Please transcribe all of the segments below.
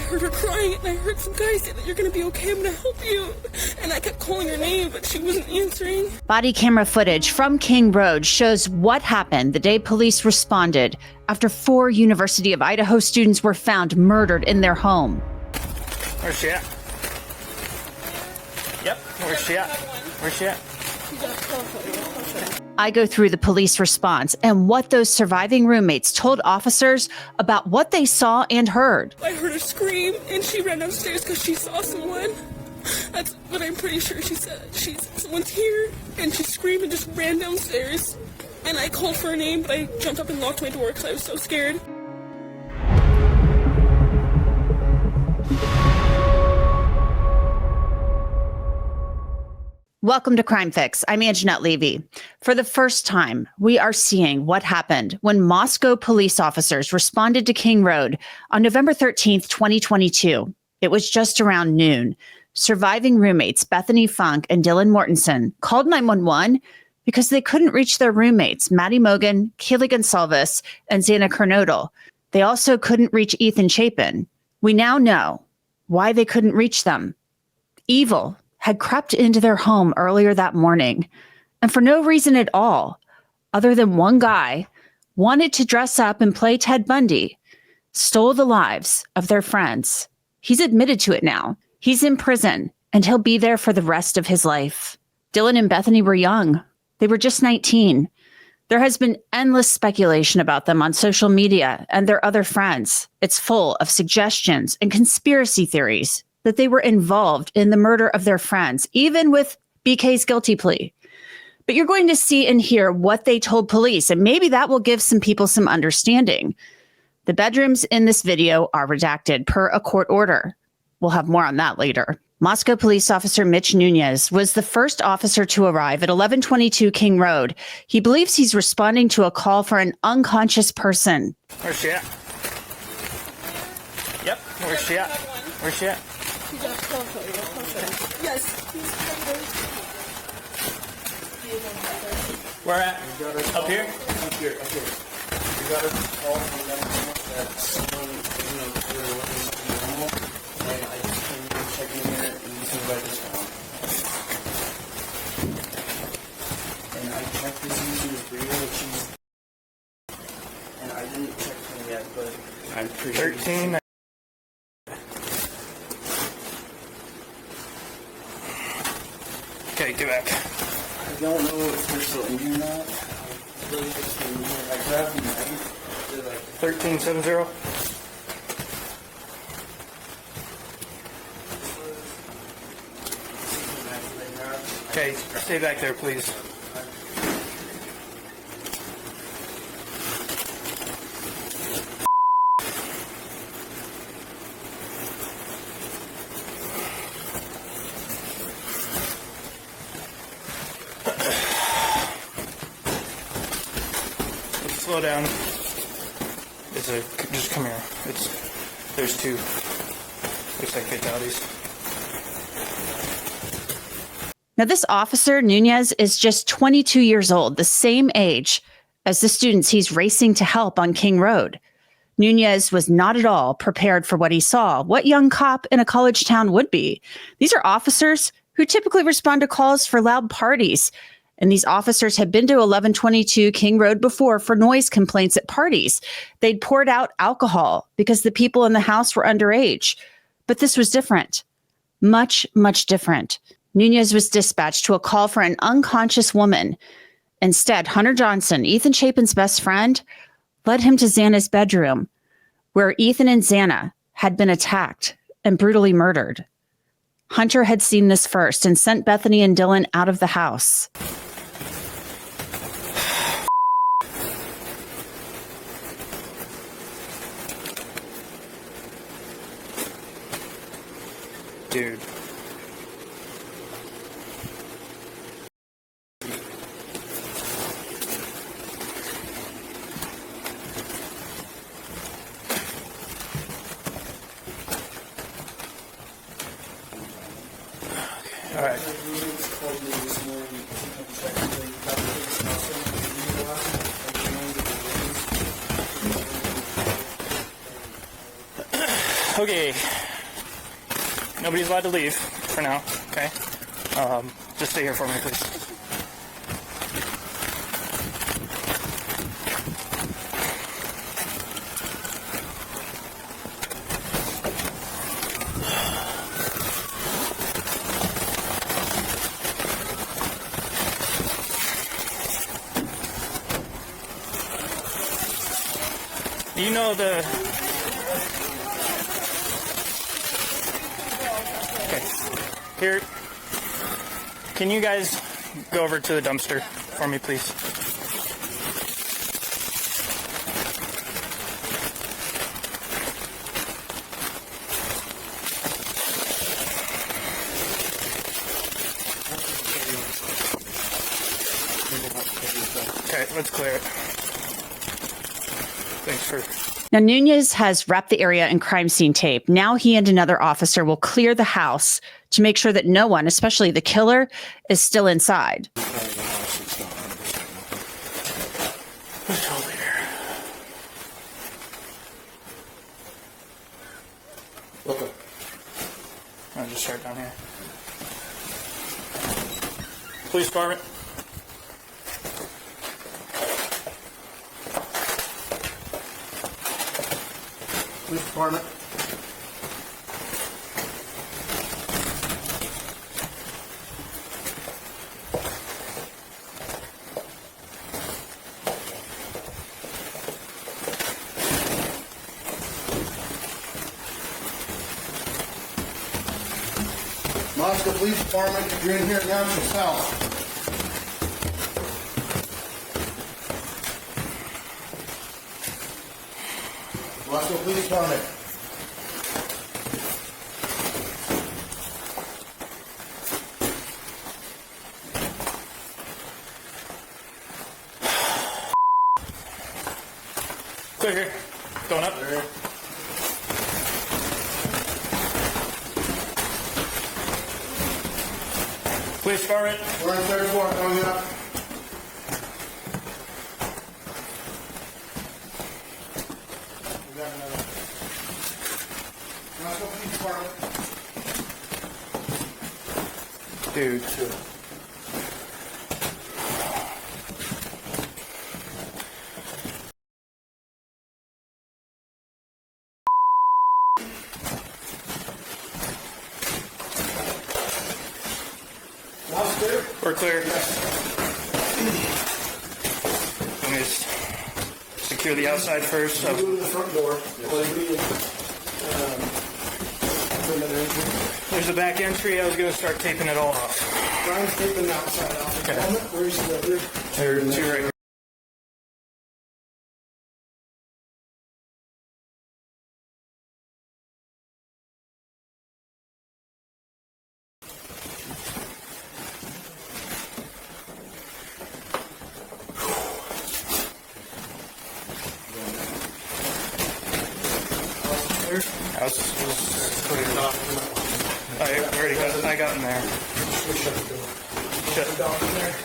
heard her crying, and I heard some guy say that you're going to be okay, I'm going to help you. And I kept calling her name, but she wasn't answering. Body camera footage from King Road shows what happened the day police responded after 4 University of Idaho students were found murdered in their home. Where's she at? Yep, where's she at? Where's she at? I go through the police response and what those surviving roommates told officers about what they saw and heard. I heard her scream, and she ran downstairs because she saw someone. That's what I'm pretty sure she said. Someone's here, and she screamed and just ran downstairs. And I called for her name, but I jumped up and locked my door because I was so scared. Welcome to Crime Fix. I'm Angenette Levy. For the first time, we are seeing what happened when Moscow police officers responded to King Road on November 13th, 2022. It was just around noon. Surviving roommates Bethany Funk and Dylan Mortensen called 911 because they couldn't reach their roommates, Maddie Mogen, Kaylee Goncalves, and Xana Kernodle. They also couldn't reach Ethan Chapin. We now know why they couldn't reach them. Evil had crept into their home earlier that morning, and for no reason at all, other than one guy wanted to dress up and play Ted Bundy, stole the lives of their friends. He's admitted to it now. He's in prison, and he'll be there for the rest of his life. Dylan and Bethany were young. They were just 19. There has been endless speculation about them on social media and their other friends. It's full of suggestions and conspiracy theories that they were involved in the murder of their friends, even with BK's guilty plea. But you're going to see and hear what they told police, and maybe that will give some people some understanding. The bedrooms in this video are redacted per a court order. We'll have more on that later. Moscow police officer Mitch Nunes was the first officer to arrive at 1122 King Road. He believes he's responding to a call for an unconscious person. Where's she at? Yep, where's she at? Where's she at? Yes. Where at? Up here? Up here. You got a call from them that someone, they're looking for normal, and I just came in checking in, and this is where this one. And I checked to see if she was breathing, and I didn't check her yet, but I'm pretty sure. 13. Okay, get back. I don't know if they're still in here or not. I really just in here. I grabbed the knife. They're like 1370. Okay, stay back there, please. Slow down. Just come here. There's 2. Looks like fatalities. Now, this officer, Nunes, is just 22 years old, the same age as the students he's racing to help on King Road. Nunes was not at all prepared for what he saw, what young cop in a college town would be. These are officers who typically respond to calls for loud parties. And these officers had been to 1122 King Road before for noise complaints at parties. They'd poured out alcohol because the people in the house were underage. But this was different. Much, much different. Nunes was dispatched to a call for an unconscious woman. Instead, Hunter Johnson, Ethan Chapin's best friend, led him to Xana's bedroom, where Ethan and Xana had been attacked and brutally murdered. Hunter had seen this first and sent Bethany and Dylan out of the house. Dude. All right. Okay. Nobody's allowed to leave for now, okay? Just stay here for me, please. You know the... Okay. Here. Can you guys go over to the dumpster for me, please? Okay, let's clear it. Thanks for... Now, Nunes has wrapped the area in crime scene tape. Now he and another officer will clear the house to make sure that no one, especially the killer, is still inside. It's over here. Okay. I'll just start down here. Police department. Police department. Moscow Police Department, if you're in here, announce yourself. Moscow Police Department. Clear here. Going up. There. Police department. We're on third floor, coming up. We got another. Moscow Police Department. Dude. Moscow. We're clear. Let me just secure the outside first. Go So to the front door. there's the back entry. I was going to start taping it all off. Brian's taping the outside off. Okay. Where's the... There are two right here. House was cleared. I already got. I got in there. Shut the door in there.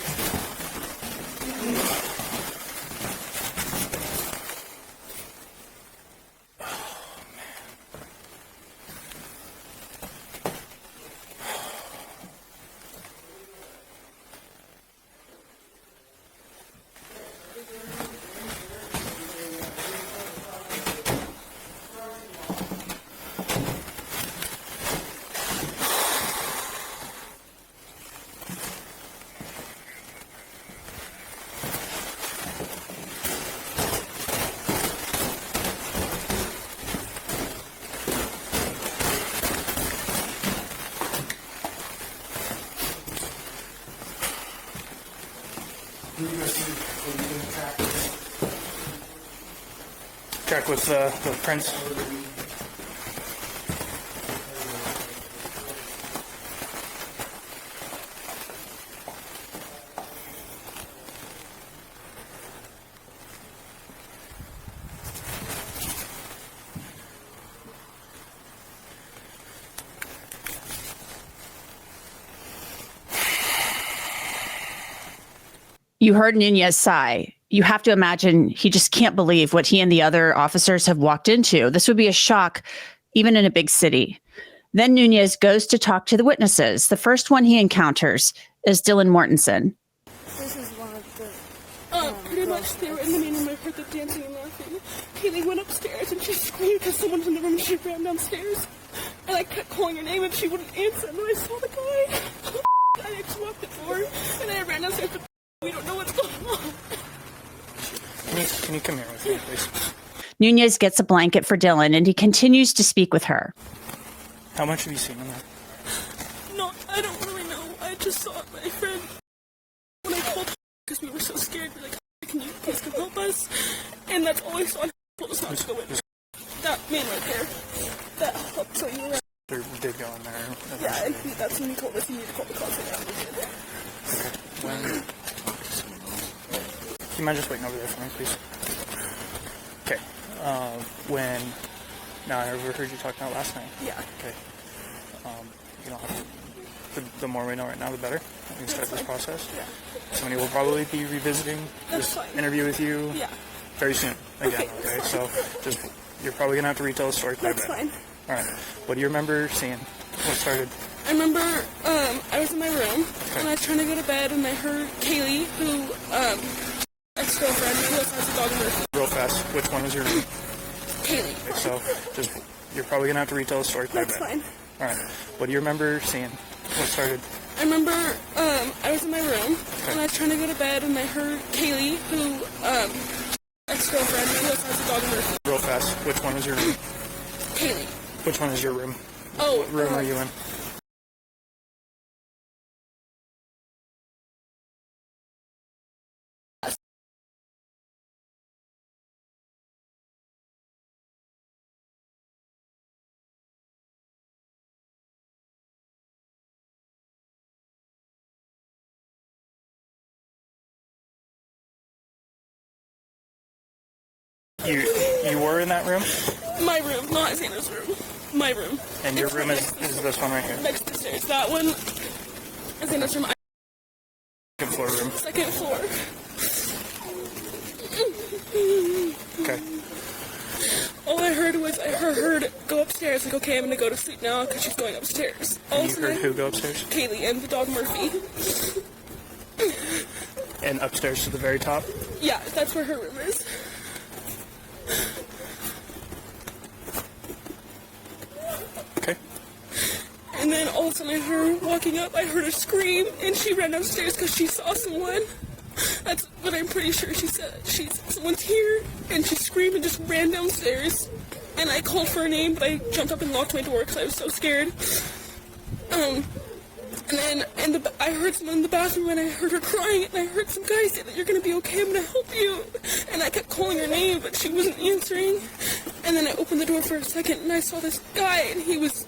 Check with the prints. You heard Nunes sigh. You have to imagine he just can't believe what he and the other officers have walked into. This would be a shock even in a big city. Then Nunes goes to talk to the witnesses. The first one he encounters is Dylan Mortensen. This is one of the... Pretty much they were in the main room. I heard them dancing and laughing. Kaylee went upstairs and she screamed because someone was in the room and she ran downstairs. And I kept calling her name and she wouldn't answer. And then I saw the guy. I just locked the door and I ran downstairs, but we don't know what's going on. Can you come here with me, please? Nunes gets a blanket for Dylan and he continues to speak with her. How much have you seen in there? No, I don't really know. I just saw my friend when I called because we were so scared. We're like, can you please come help us? And that's all I saw. Told us not to go in. That man right there. That helped show you around. Or did go in there. Yeah, and that's when he told us he needed to call the cops right now. Okay. Do you mind just waiting over there for me, please? Okay. Now I overheard you talking about last night. Yeah. Okay. You know, the more we know right now, the better. We can start this process. Yeah. Somebody will probably be revisiting this interview with you very soon. Again, okay? So you're probably going to have to retell the story quite a bit. That's fine. All right. What do you remember seeing? What started? I remember I was in my room and I was trying to go to bed and I heard Kaylee, who ex-girlfriend, who also has a dog Murphy. Real fast. Which one was your room? Kaylee. Okay, so you're probably going to have to retell the story quite a bit. That's fine. All right. What do you remember seeing? What started? I remember I was in my room and I was trying to go to bed and I heard Kaylee, who ex-girlfriend, who also has a dog Murphy. Real fast. Which one was your room? Kaylee. Which one is your room? Oh. What room are you in? You were in that room? My room, not Xana's room. My room. And your room is this one right here? Next to the stairs. That one is Xana's room. Second floor room. Second floor. Okay. All I heard was I heard her go upstairs. Like, okay, I'm gonna go to sleep now because she's going upstairs. And you heard who go upstairs? Kaylee and the dog Murphy. And upstairs to the very top? Yeah, that's where her room is. Okay. And then all of a sudden I heard her walking up. I heard her scream, and she ran downstairs because she saw someone. That's what I'm pretty sure she said. Someone's here, and she screamed and just ran downstairs. And I called for her name, but I jumped up and locked my door because I was so scared. And then I heard someone in the bathroom, and I heard her crying, and I heard some guy say that you're going to be okay, I'm going to help you. And I kept calling her name, but she wasn't answering. And then I opened the door for a second, and I saw this guy, and he was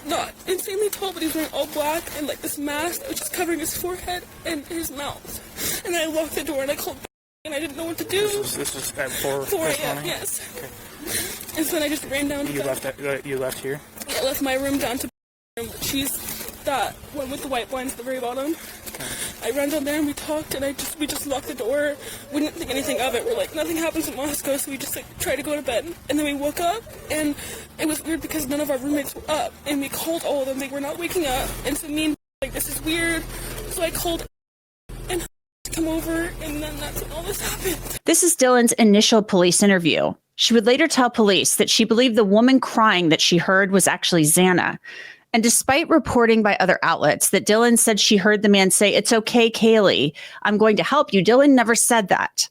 not insanely tall, but he was wearing all black and like this mask that was just covering his forehead and his mouth. And then I locked the door, and I called, and I didn't know what to do. This was at 4 a.m., yes. Okay. And so then I just ran down to You left here? Yeah, I left my room down to she's that one with the white blinds at the very bottom. Okay. I ran down there and we talked, and we just locked the door. We didn't think anything of it. We're like, nothing happens in Moscow, so we just like tried to go to bed. And then we woke up, and it was weird because none of our roommates were up, and we called all of them. They were not waking up, and so me and like, this is weird. So I called and to come over, and then that's when all this happened. This is Dylan's initial police interview. She would later tell police that she believed the woman crying that she heard was actually Xana. And despite reporting by other outlets that Dylan said she heard the man say, "It's okay, Kaylee, I'm going to help you," Dylan never said that.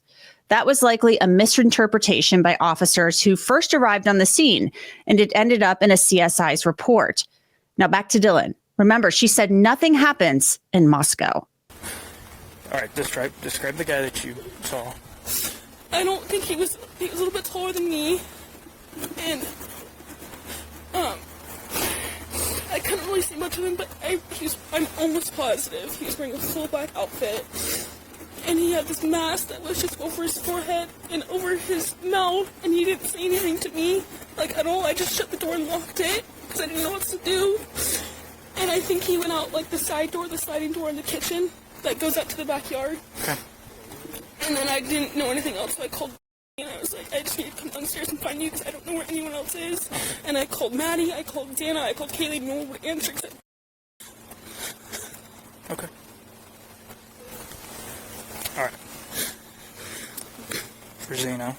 That was likely a misinterpretation by officers who first arrived on the scene, and it ended up in a CSI's report. Now back to Dylan. Remember, she said nothing happens in Moscow. All right, describe the guy that you saw. I don't think he was a little bit taller than me, and I couldn't really see much of him, but I'm almost positive he was wearing a full black outfit, and he had this mask that was just over his forehead and over his mouth, and he didn't say anything to me, like, at all. I just shut the door and locked it because I didn't know what to do, and I think he went out like the side door, the sliding door in the kitchen that goes out to the backyard. Okay. And then I didn't know anything else, so I called And I was like, I just need to come downstairs and find you because I don't know where anyone else is. And I called Maddie, I called Xana, I called Kaylee, no one would answer. Okay. Alright. For Xana,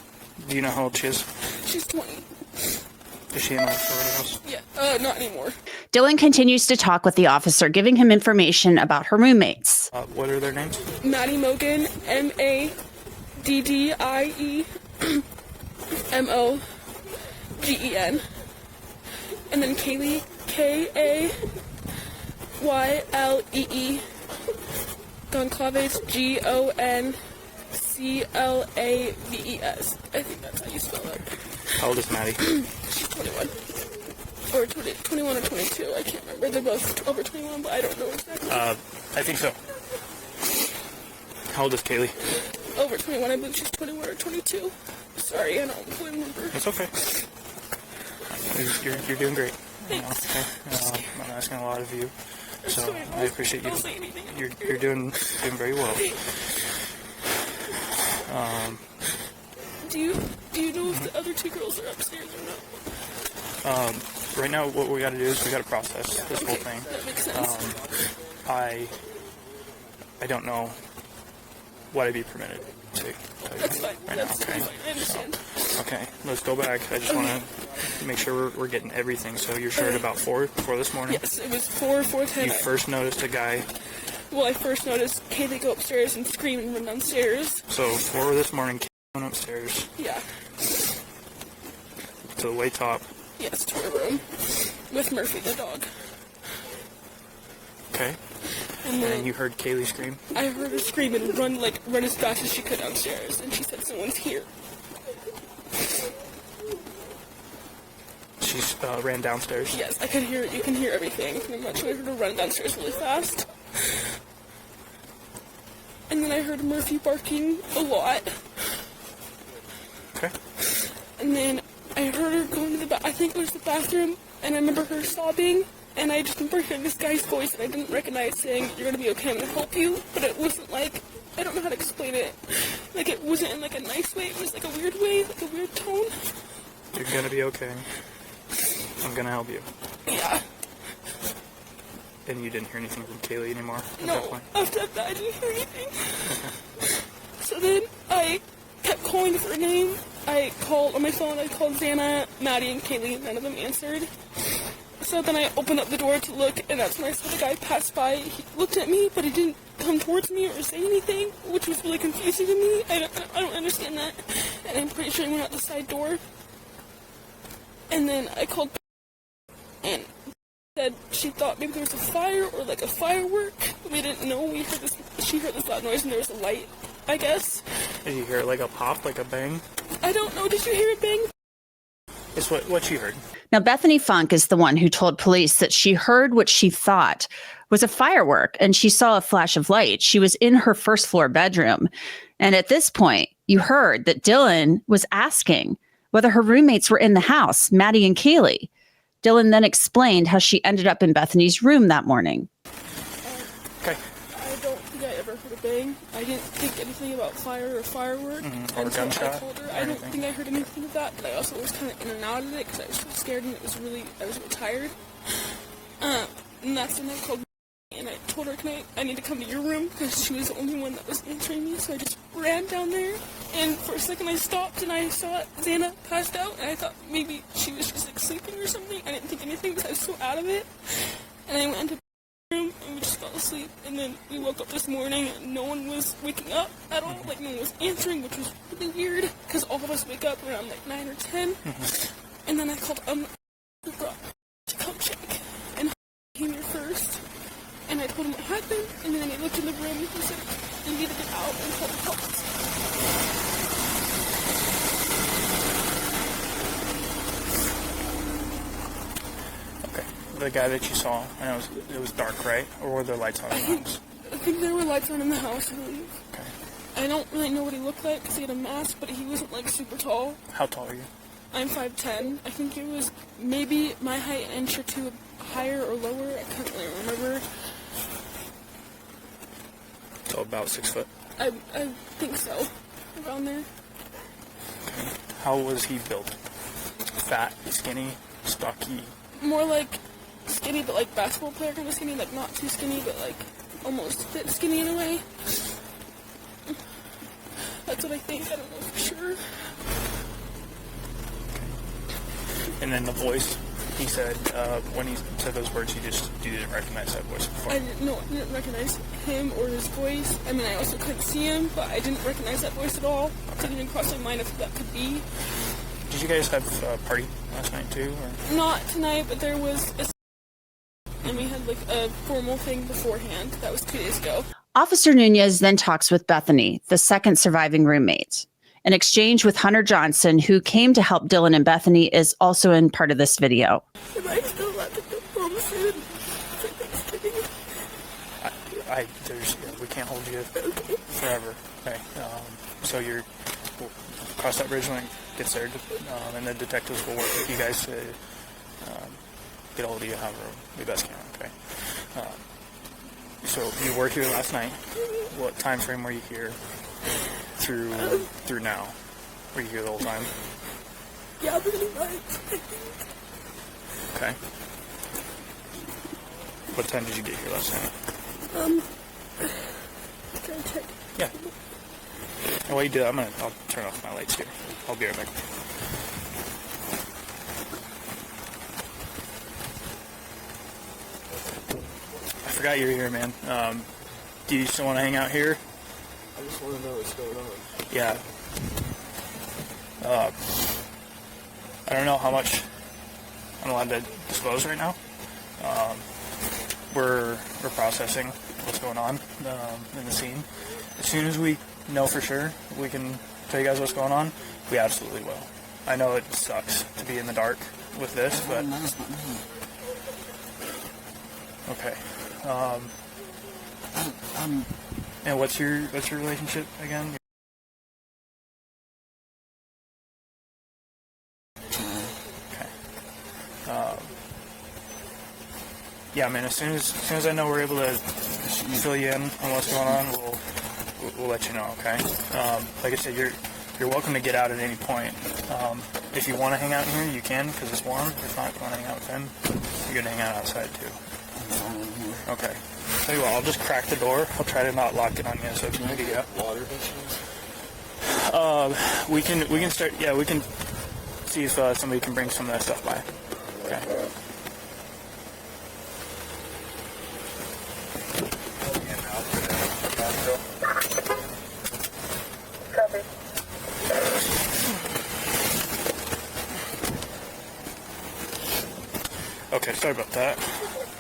do you know how old she is? She's 20. Is she in a sorority house? Yeah, not anymore. Dylan continues to talk with the officer, giving him information about her roommates. What are their names? Maddie Mogen, Maddie and then Kaylee, Kaylee. Goncalves, Gonclaves. I think that's how you spell it. How old is Maddie? She's 21. Or 21 or 22, I can't remember. They're both over 21, but I don't know exactly. I think so. How old is Kaylee? Over 21, I believe she's 21 or 22. Sorry, I don't fully remember. It's okay. You're doing great. Thanks. Okay. I'm asking a lot of you, so I appreciate you. Don't say anything. You're doing very well. Do you know if the other two girls are upstairs or not? Right now, what we got to do is we got to process this whole thing. That makes sense. I don't know what I'd be permitted to tell you That's fine. right That's now. Okay. fine. I understand. Okay, let's go back. I just want to make sure we're getting everything. So you're sure at about 4 this morning? Yes, it was 4:10. You first noticed a guy. Well, I first noticed Kaylee go upstairs and scream and run downstairs. So 4 this morning, went upstairs Yeah. to the way top. Yes, to her room with Murphy the dog. Okay. And then And you heard Kaylee scream? I heard her scream and run as fast as she could downstairs, and she said someone's here. She ran downstairs? Yes, I could hear it. You can hear everything. I'm not sure I heard her run downstairs really fast. And then I heard Murphy barking a lot. Okay. And then I heard her go into I think it was the bathroom, and I remember her sobbing, and I just remember hearing this guy's voice, and I didn't recognize saying, "You're gonna be okay, I'm gonna help you," but it wasn't like, I don't know how to explain it. Like, it wasn't in like a nice way, it was like a weird way, like a weird tone. You're gonna be okay. I'm gonna help you. Yeah. And you didn't hear anything from Kaylee anymore at that No, point? after that I didn't hear anything. So then I kept calling for her name. I called on my phone, I called Xana, Maddie, and Kaylee, none of them answered. So then I opened up the door to look, and that's when I saw the guy pass by. He looked at me, but he didn't come towards me or say anything, which was really confusing to me. I don't understand that. And I'm pretty sure he went out the side door. And then I called and said she thought maybe there was a fire or like a firework. We didn't know. She heard this loud noise and there was a light, I guess. Did you hear like a pop, like a bang? I don't know. Did you hear it bang? It's what she heard. Now, Bethany Funk is the one who told police that she heard what she thought was a firework and she saw a flash of light. She was in her first floor bedroom. And at this point, you heard that Dylan was asking whether her roommates were in the house, Maddie and Kaylee. Dylan then explained how she ended up in Bethany's room that morning. Okay. I don't think I ever heard a bang. I didn't think anything about fire or firework Or until gunshot I told her. or I don't anything. think I heard anything of that, but I also was kind of in and out of it because I was so scared and I was really tired. And that's when I called and I told her, I need to come to your room because she was the only one that was answering me. So I just ran down there, and for a second I stopped and I saw Xana passed out, and I thought maybe she was just like sleeping or something. I didn't think anything because I was so out of it. And I went into the room and we just fell asleep. And then we woke up this morning and no one was waking up at all. Like no one was answering, which was really weird because all of us wake up around like 9 or 10. And then I called to come check, and he came here first. And I told him what happened, and then he looked in the room and he said, "You need to get out and call the cops." Okay. The guy that you saw, I know it was dark, right? Or were there lights on in the house? I think there were lights on in the house, I believe. Okay. I don't really know what he looked like because he had a mask, but he wasn't like super tall. How tall are you? I'm 5'10". I think it was maybe my height an inch or two higher or lower. I can't really remember. So about 6 foot. I think so. Around there. Okay. me. How was he built? Fat, skinny, stocky? More like skinny, but like basketball player kind of skinny, like not too skinny, but like almost fit skinny in a way. That's what I think. I don't know for sure. And then the voice, he said, when he said those words, you didn't recognize that voice before. I didn't recognize him or his voice. I mean, I also couldn't see him, but I didn't recognize that voice at all. It didn't even cross my mind if that could be. Did you guys have a party last night too? Or? Not tonight, but there was and we had like a formal thing beforehand. That was 2 days ago. Officer Nunes then talks with Bethany, the second surviving roommate. An exchange with Hunter Johnson, who came to help Dylan and Bethany, is also in part of this video. Am I still allowed to go home soon? We can't hold you forever. Okay. So we'll cross that bridge when it gets there, and the detectives will work with you guys to get a hold of you however we best can. Okay. So you were here last night. What time frame were you here through now? Were you here the whole time? Yeah, pretty much. Okay. What time did you get here last night? Can I check? Yeah. And while you do that, I'll turn off my lights here. I'll be right back. I forgot you were here, man. Do you still want to hang out here? I just want to know what's going on. Yeah. I don't know how much I'm allowed to disclose right now. We're processing what's going on in the scene. As soon as we know for sure, we can tell you guys what's going on. We absolutely will. I know it sucks to be in the dark with this, but okay. And what's your relationship again? Yeah, man. As soon as I know we're able to fill you in on what's going on, we'll let you know. Okay. Like I said, you're welcome to get out at any point. If you want to hang out in here, you can because it's warm. If not, if you want to hang out with them, you're gonna hang out outside too. Okay. Tell you what, I'll just crack the door. I'll try to not lock it on you, so if you need to get out. Water dishes? We can start. Yeah, we can see if somebody can bring some of that stuff by. Okay. Okay, sorry about that.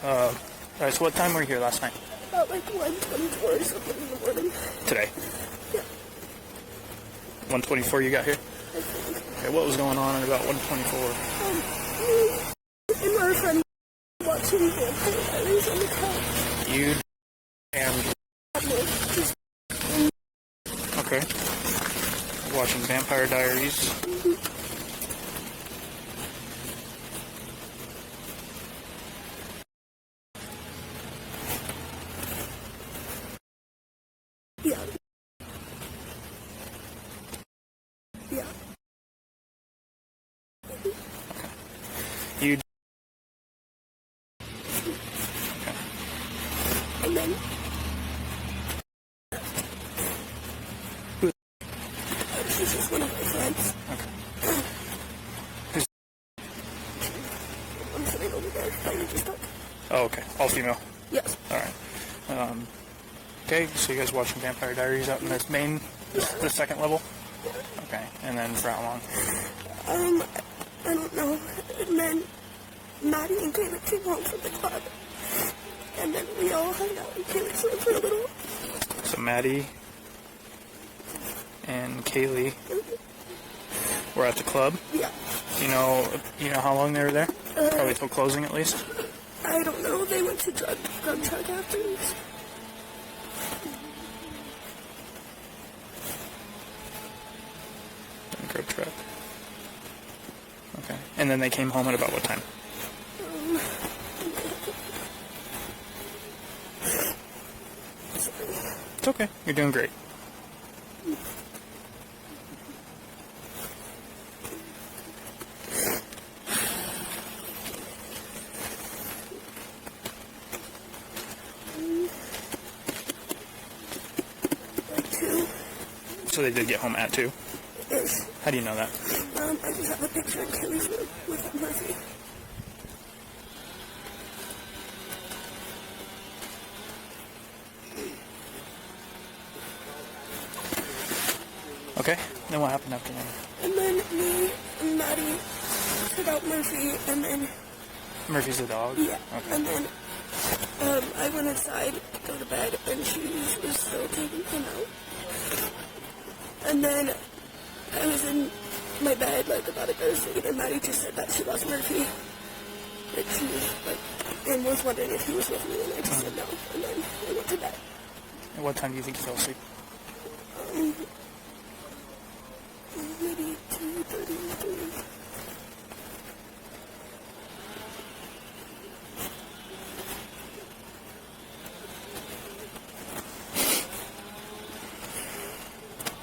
Alright, so what time were you here last night? About like 1:24 or something in the morning. Today? Yeah. 1:24 you got here? Okay, what was going on at about 1:24? Me and my friend watching Vampire Diaries on the couch. You and... Okay. Watching Vampire Diaries. Yeah. Yeah. You... And then this is one of my friends. Okay. I'm sitting over there. That you just talked. Oh, okay. All female. Yes. Alright. Okay, so you guys watching Vampire Diaries out in this main, the second level? Okay, and then for how long? I don't know. And then Maddie and Kaylee came home from the club. And then we all hung out in Kaylee's room for a little. So Maddie and Kaylee were at the club? Yeah. You know how long they were there? Probably till closing at least? I don't know. They went to drug truck afterwards. Grub truck. Okay. And then they came home at about what time? It's okay. You're doing great. So they did get home at 2? Ish. How do you know that? I just have a picture in Kaylee's room with Murphy. Okay. Then what happened after that? And then me and Maddie took out Murphy, and then... Murphy's the dog? Yeah. Okay. And then I went inside to go to bed, and she was still taking him out. And then I was in my bed, like, about to go to sleep, and Maddie just said that she lost Murphy. Like, she was, like, and was wondering if he was with me, and I just said no. And then I went to bed. And what time do you think you fell asleep? Maybe 2:33.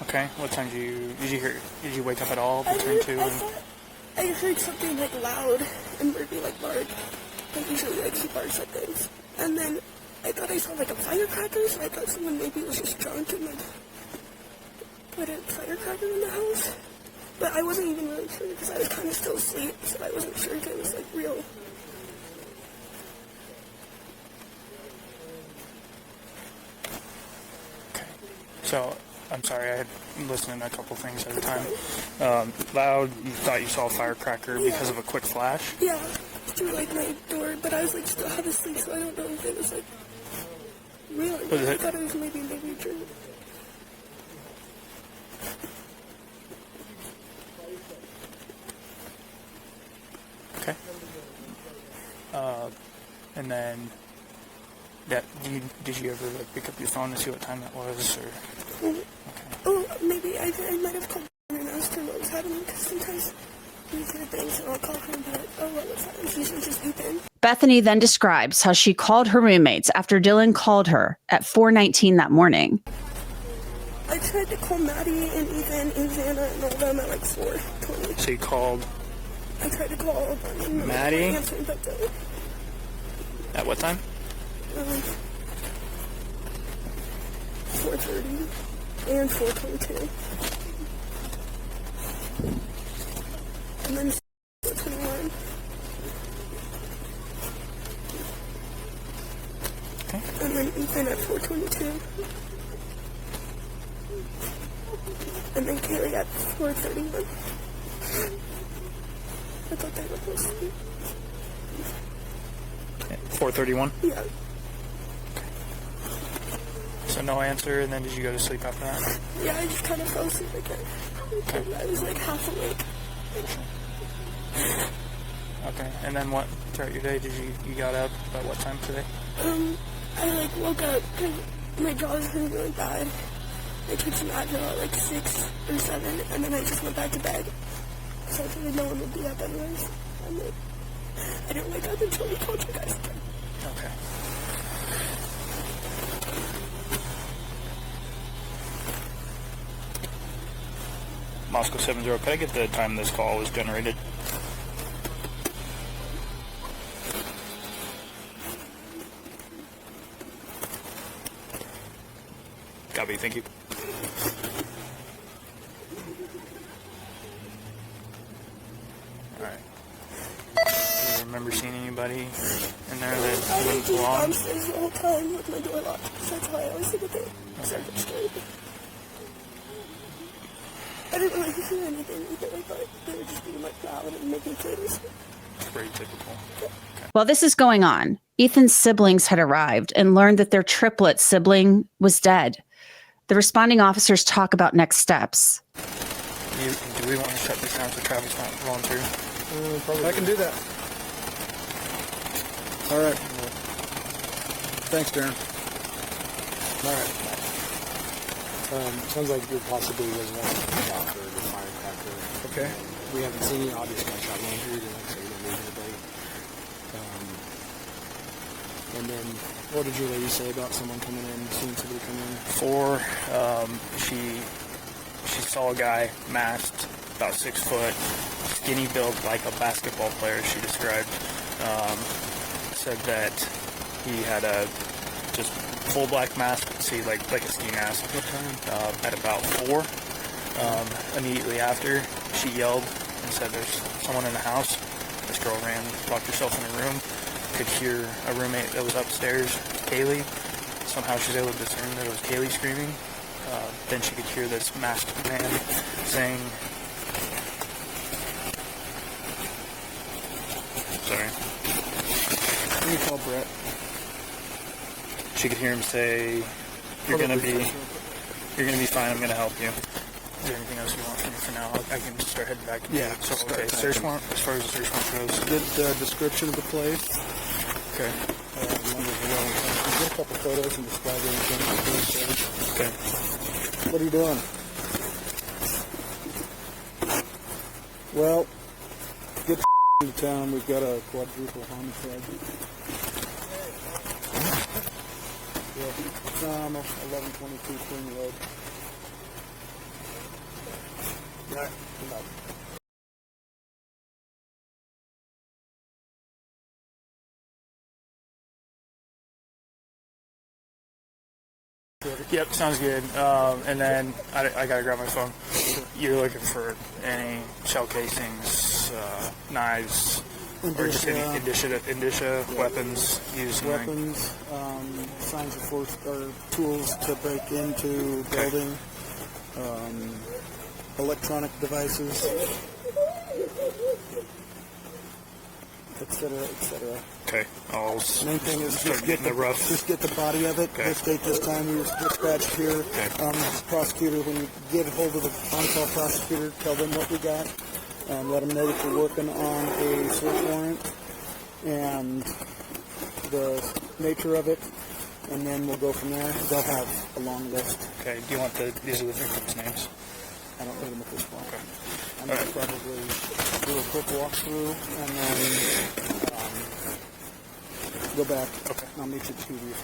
Okay. What time did you wake up at all between 2 and... I heard something like loud and Murphy like bark. Like usually like he barks at things. And then I thought I saw like a firecracker, so I thought someone maybe was just drunk and like put a firecracker in the house. But I wasn't even really sure because I was kind of still asleep, so I wasn't sure if it was like real. Okay. So, I'm sorry, I had listened to a couple things at a time. Loud, you thought you saw a firecracker because of a quick flash? Yeah, through like my door, but I was like still half asleep, so I don't know if it was like real. I thought it was maybe a dream. Okay. And then, did you ever like, pick up your phone to see what time that was, or? Okay. Oh, maybe I might have called and asked her what was happening, because sometimes we do things and I'll call her and be like, oh, what was happening? She's just Ethan. Bethany then describes how she called her roommates after Dylan called her at 4:19 that morning. I tried to call Maddie and Ethan and Xana and all them at like 4:20. So you called I tried to call all of them and Maddie? answering, but at what time? 4:30 and 4:22. And then 4:21. Okay. And then Ethan at 4:22. And then Kaylee at 4:31. I thought they were both asleep. 4:31? Yeah. So no answer, and then did you go to sleep after that? Yeah, I just kind of fell asleep again. I was like half awake. Okay, and then what, throughout your day, you got up at what time today? I like woke up because my jaw was hurting really bad. I took some Advil at like 6 or 7, and then I just went back to bed. So I figured no one would be up anyways. And like, I didn't wake up until we called you guys again. Okay. Moscow 70, could I get the time this call was generated? Copy, thank you. Alright. Do you remember seeing anybody in there that I wouldn't was just belong? downstairs the whole time with my door locked. So that's why I always think of it. So I'm scared. I didn't really hear anything either. I thought they were just being like loud and making things. It's pretty typical. While this is going on, Ethan's siblings had arrived and learned that their triplet sibling was dead. The responding officers talk about next steps. Do we want to shut this down so Travis not rolling through? Probably. I can do that. All right. Thanks, Darren. All right. Sounds like there possibly was one doctor or firecracker. Okay. We haven't seen any obvious gunshot wound here, so we don't need anybody. And then, what did your lady say about someone coming in, seeing somebody come in? 4, she saw a guy masked, about 6 foot, skinny build like a basketball player, she described. Said that he had a just full black mask, see, like a ski mask. What time? At about 4. Immediately after, she yelled and said, "There's someone in the house." This girl ran, locked herself in her room, could hear a roommate that was upstairs, Kaylee. Somehow she was able to discern that it was Kaylee screaming. Then she could hear this masked man saying, sorry. Let me call Brett. She could hear him say, you're gonna be fine, I'm gonna help you. Is there anything else you want from me for now? I can start heading back. Yeah, So, start okay, search warrant, as far as the search warrant goes. Good description of the place. Okay. Get a couple photos and describe everything. Okay. What are you doing? Well, get into town. We've got a quadruple homicide. Yeah. 1122 Queen Road. Yeah. Yep, sounds good. And then I gotta grab my phone. You're looking for any shell casings, knives, or just any indicia weapons used? Weapons, signs of force, or tools to break into building, electronic devices, etc., etc. Okay. I'll Main thing is start getting the rough. Just get the body of it. Okay. This date, this time, we were dispatched here. Okay. Prosecutor, when you get a hold of the on-call prosecutor, tell them what we got. Let them know that you're working on a search warrant and the nature of it, and then we'll go from there. They'll have a long list. Okay. Do you want these are the victims' names? I don't need them at this point. Okay. I'm going to probably do a quick walkthrough and then go back. Okay. I'll meet you at 2 weeks.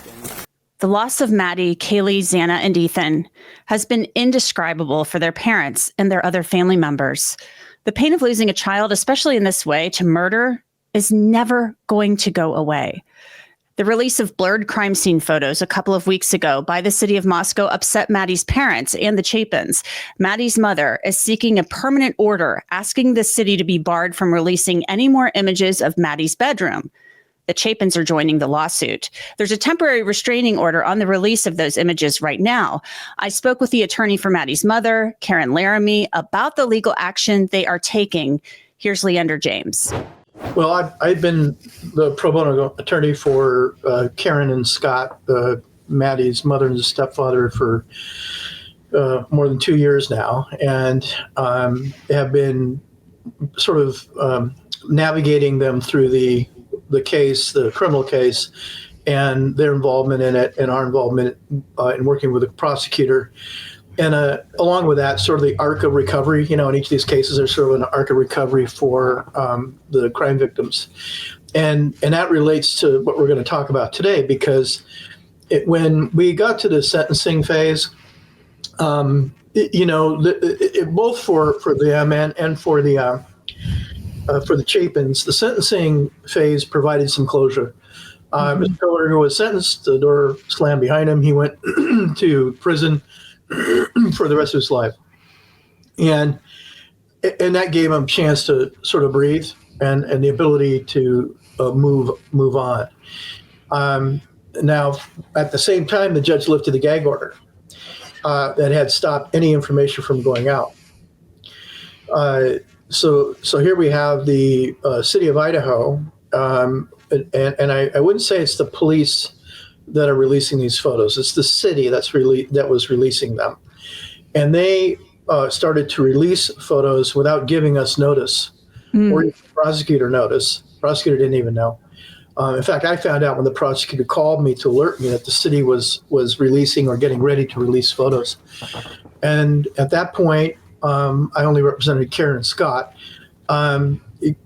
The loss of Maddie, Kaylee, Xana, and Ethan has been indescribable for their parents and their other family members. The pain of losing a child, especially in this way, to murder, is never going to go away. The release of blurred crime scene photos a couple of weeks ago by the city of Moscow upset Maddie's parents and the Chapins. Maddie's mother is seeking a permanent order asking the city to be barred from releasing any more images of Maddie's bedroom. The Chapins are joining the lawsuit. There's a temporary restraining order on the release of those images right now. I spoke with the attorney for Maddie's mother, Karen Laramie, about the legal action they are taking. Here's Leander James. Well, I've been the pro bono attorney for Karen and Scott, Maddie's mother and stepfather, for more than 2 years now, and have been sort of navigating them through the case, the criminal case, and their involvement in it, and our involvement in working with the prosecutor. And along with that, sort of the arc of recovery, in each of these cases, there's sort of an arc of recovery for the crime victims. And that relates to what we're going to talk about today, because when we got to the sentencing phase, both for them and for the Chapins, the sentencing phase provided some closure. Mr. Miller was sentenced, the door slammed behind him. He went to prison for the rest of his life. And that gave him a chance to sort of breathe and the ability to move on. Now, at the same time, the judge lifted the gag order that had stopped any information from going out. So here we have the city of Idaho, and I wouldn't say it's the police that are releasing these photos. It's the city that was releasing them. And they started to release photos without giving us notice or even the prosecutor notice. Prosecutor didn't even know. In fact, I found out when the prosecutor called me to alert me that the city was releasing or getting ready to release photos. And at that point, I only represented Karen and Scott.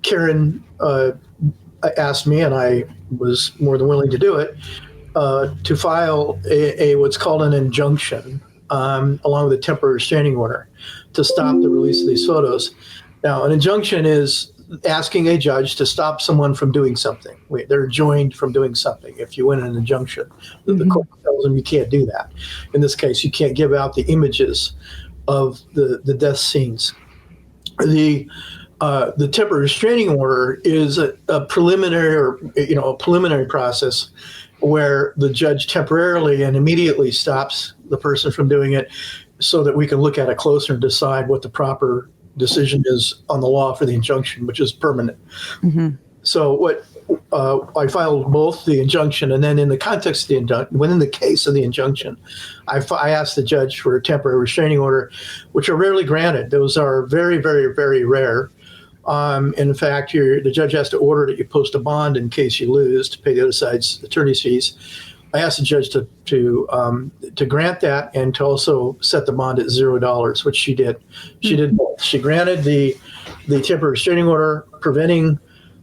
Karen asked me, and I was more than willing to do it, to file a what's called an injunction along with a temporary restraining order to stop the release of these photos. Now, an injunction is asking a judge to stop someone from doing something. They're enjoined from doing something. If you win an injunction, the court tells them you can't do that. In this case, you can't give out the images of the death scenes. The temporary restraining order is a preliminary process where the judge temporarily and immediately stops the person from doing it so that we can look at it closer and decide what the proper decision is on the law for the injunction, which is permanent. Mm-hmm. So I filed both the injunction, and then in the context of the injunction, within the case of the injunction, I asked the judge for a temporary restraining order, which are rarely granted. Those are very, very, very rare. In fact, the judge has to order that you post a bond in case you lose to pay the other side's attorney's fees. I asked the judge to grant that and to also set the bond at $0, which she did. She did both. She granted the temporary restraining order, preventing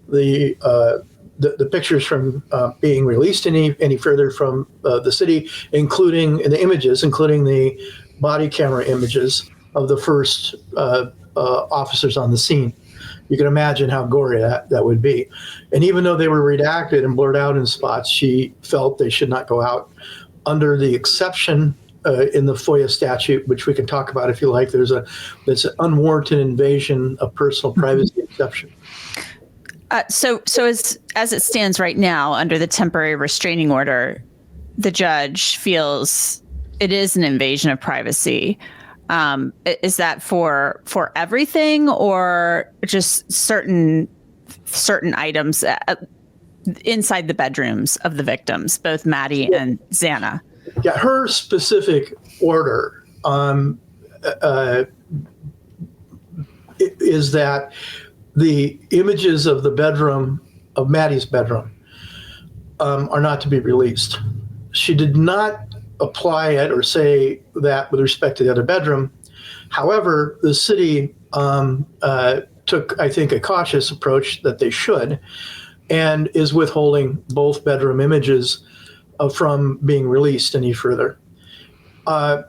the pictures from being released any further from the city, including the images, including the body camera images of the first officers on the scene. You can imagine how gory that would be. And even though they were redacted and blurred out in spots, she felt they should not go out under the exception in the FOIA statute, which we can talk about if you like. That's an unwarranted invasion of personal privacy exception. So as it stands right now, under the temporary restraining order, the judge feels it is an invasion of privacy. Is that for everything, or just certain items inside the bedrooms of the victims, both Maddie and Xana? Yeah, her specific order is that the images of the bedroom, of Maddie's bedroom, are not to be released. She did not apply it or say that with respect to the other bedroom. However, the city took, I think, a cautious approach that they should, and is withholding both bedroom images from being released any further. What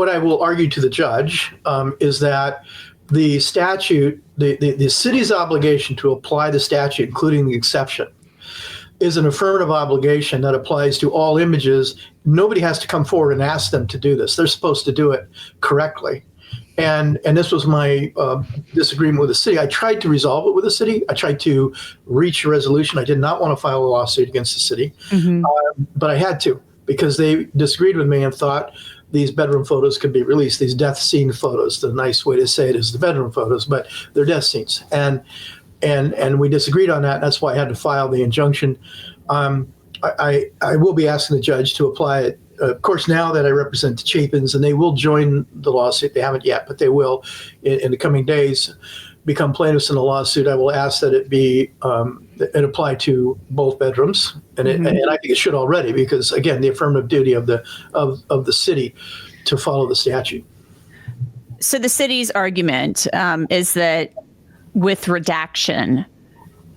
I will argue to the judge is that the statute, the city's obligation to apply the statute, including the exception, is an affirmative obligation that applies to all images. Nobody has to come forward and ask them to do this. They're supposed to do it correctly. And this was my disagreement with the city. I tried to resolve it with the city. I tried to reach a resolution. I did not want to file a lawsuit against the city, but I had to, because they disagreed with me and thought these bedroom photos could be released, these death scene photos. The nice way to say it is the bedroom photos, but they're death scenes. And we disagreed on that. And that's why I had to file the injunction. I will be asking the judge to apply it. Of course, now that I represent the Chapins, and they will join the lawsuit. They haven't yet, but they will in the coming days become plaintiffs in the lawsuit. I will ask that it be it apply to both bedrooms, and and I think it should already, because again, the affirmative duty of the city to follow the statute. So the city's argument is that with redaction,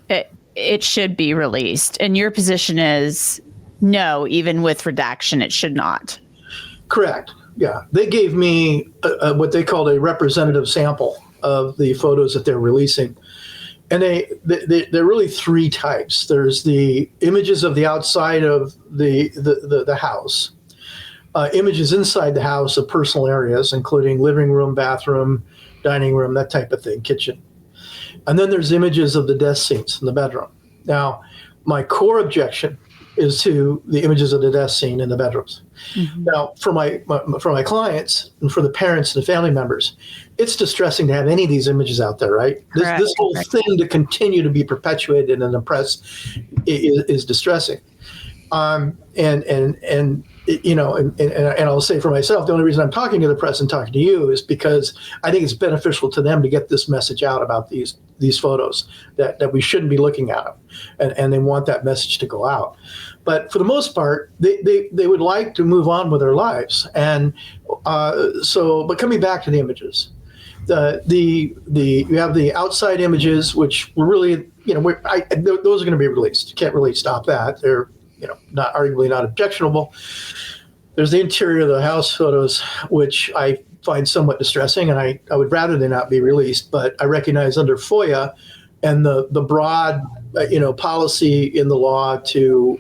it should be released. And your position is no, even with redaction, it should not. Correct. Yeah. They gave me what they called a representative sample of the photos that they're releasing. And they're really three types. There's the images of the outside of the house, images inside the house of personal areas, including living room, bathroom, dining room, that type of thing, kitchen. And then there's images of the death scenes in the bedroom. Now, my core objection is to the images of the death scene in the bedrooms. Now, for my clients and for the parents and the family members, it's distressing to have any of these images out there, right? This whole thing to continue to be perpetuated in the press is distressing. And I'll say for myself, the only reason I'm talking to the press and talking to you is because I think it's beneficial to them to get this message out about these photos, that we shouldn't be looking at them, and they want that message to go out. But for the most part, they would like to move on with their lives. And but coming back to the images, you have the outside images, which were really, those are going to be released. You can't really stop that. They're not arguably not objectionable. There's the interior of the house photos, which I find somewhat distressing, and I would rather they not be released. But I recognize under FOIA and the broad policy in the law to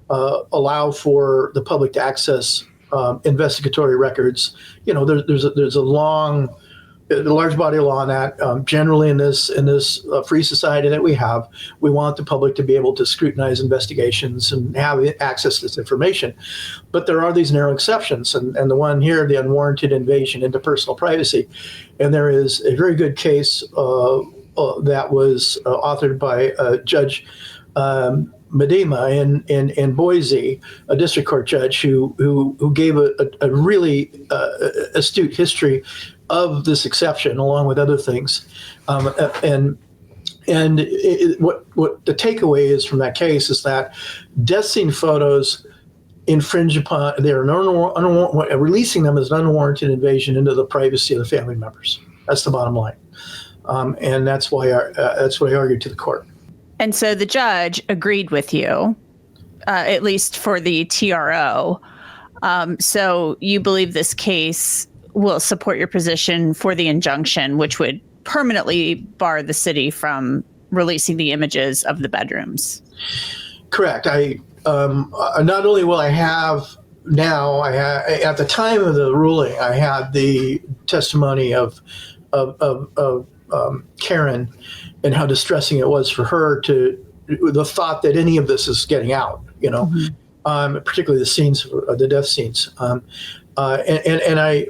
allow for the public to access investigatory records. There's a large body of law on that. Generally, in this free society that we have, we want the public to be able to scrutinize investigations and have access to this information. But there are these narrow exceptions, and the one here, the unwarranted invasion into personal privacy. And there is a very good case that was authored by Judge Medema in Boise, a district court judge who gave a really astute history of this exception, along with other things, what the takeaway is from that case is that death scene photos infringe upon releasing them as an unwarranted invasion into the privacy of the family members. That's the bottom line, and that's what I argued to the court. And so the judge agreed with you, at least for the TRO. So you believe this case will support your position for the injunction, which would permanently bar the city from releasing the images of the bedrooms. Correct. I not only will I have now, at the time of the ruling, I had the testimony of Karen and how distressing it was for her the thought that any of this is getting out, particularly the death scenes. And I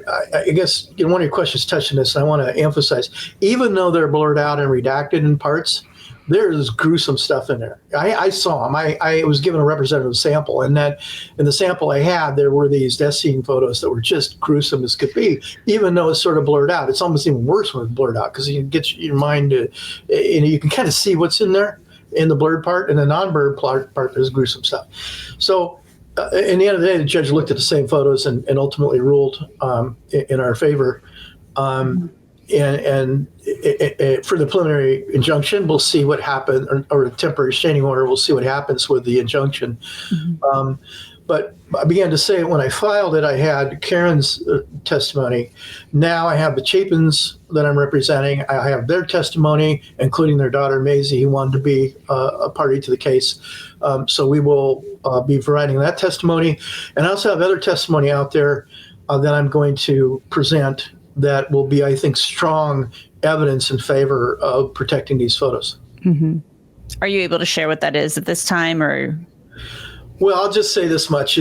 guess one of your questions touched on this, and I want to emphasize, even though they're blurred out and redacted in parts, there's gruesome stuff in there. I saw them. I was given a representative sample, and that in the sample I had, there were these death scene photos that were just gruesome as could be, even though it's sort of blurred out. It's almost even worse when it's blurred out because you get your mind to, you can kind of see what's in there in the blurred part, and the non-blurred part, there's gruesome stuff. So, in the end of the day, the judge looked at the same photos and ultimately ruled in our favor. And for the preliminary injunction, we'll see what happens, or a temporary restraining order, we'll see what happens with the injunction. Mm-hmm. But I began to say when I filed it, I had Karen's testimony. Now I have the Chapins that I'm representing. I have their testimony, including their daughter, Maisie, who wanted to be a party to the case. So we will be providing that testimony. And I also have other testimony out there that I'm going to present that will be, I think, strong evidence in favor of protecting these photos. Mm-hmm. Are you able to share what that is at this time, or? Well, I'll just say this much.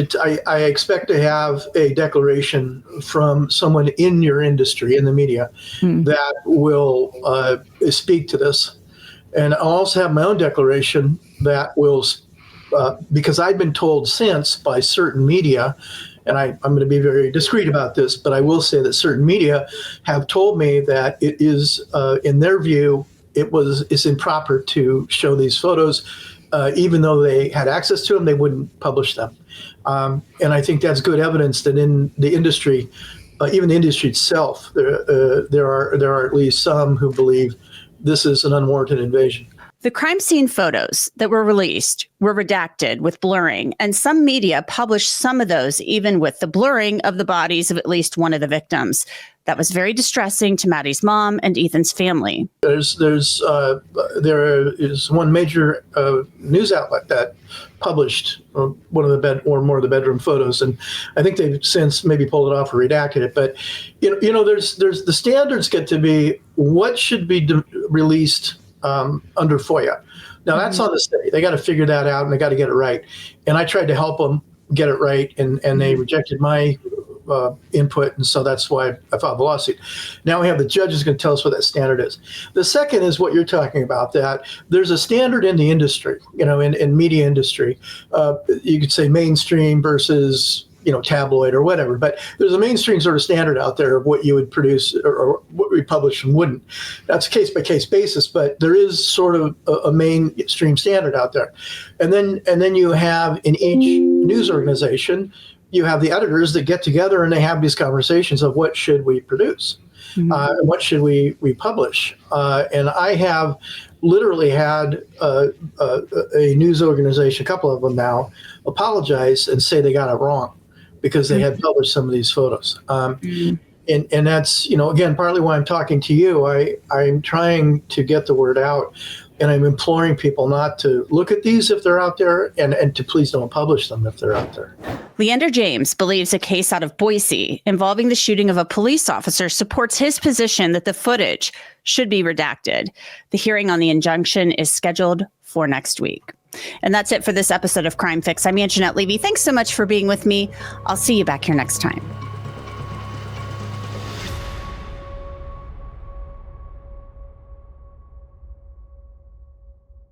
I expect to have a declaration from someone in your industry, in the media, that will speak to this. And I'll also have my own declaration that will, because I've been told since by certain media, and I'm going to be very discreet about this, but I will say that certain media have told me that it is, in their view, it's improper to show these photos. Even though they had access to them, they wouldn't publish them. And I think that's good evidence that in the industry, even the industry itself, there are at least some who believe this is an unwarranted invasion. The crime scene photos that were released were redacted with blurring, and some media published some of those even with the blurring of the bodies of at least one of the victims. That was very distressing to Maddie's mom and Ethan's family. There is one major news outlet that published one of the more of the bedroom photos, and I think they've since maybe pulled it off or redacted it. But there's the standards get to be what should be released under FOIA. Now that's on the city. They got to figure that out, and they got to get it right. And I tried to help them get it right, and they rejected my input, and so that's why I filed the lawsuit. Now we have the judge who's going to tell us what that standard is. The second is what you're talking about, that there's a standard in the industry, in media industry. You could say mainstream versus tabloid or whatever, but there's a mainstream sort of standard out there of what you would produce or what we publish and wouldn't. That's a case-by-case basis, but there is sort of a mainstream standard out there. And then you have in each news organization, you have the editors that get together and they have these conversations of what should we produce, and what should we publish. And I have literally had a news organization, a couple of them now, apologize and say they got it wrong because they had published some of these photos. And that's, again, partly why I'm talking to you. I'm trying to get the word out. And I'm imploring people not to look at these if they're out there, and to please don't publish them if they're out there. Leander James believes a case out of Boise involving the shooting of a police officer supports his position that the footage should be redacted. The hearing on the injunction is scheduled for next week. And that's it for this episode of Crime Fix. I'm Angenette Levy. Thanks so much for being with me. I'll see you back here next time.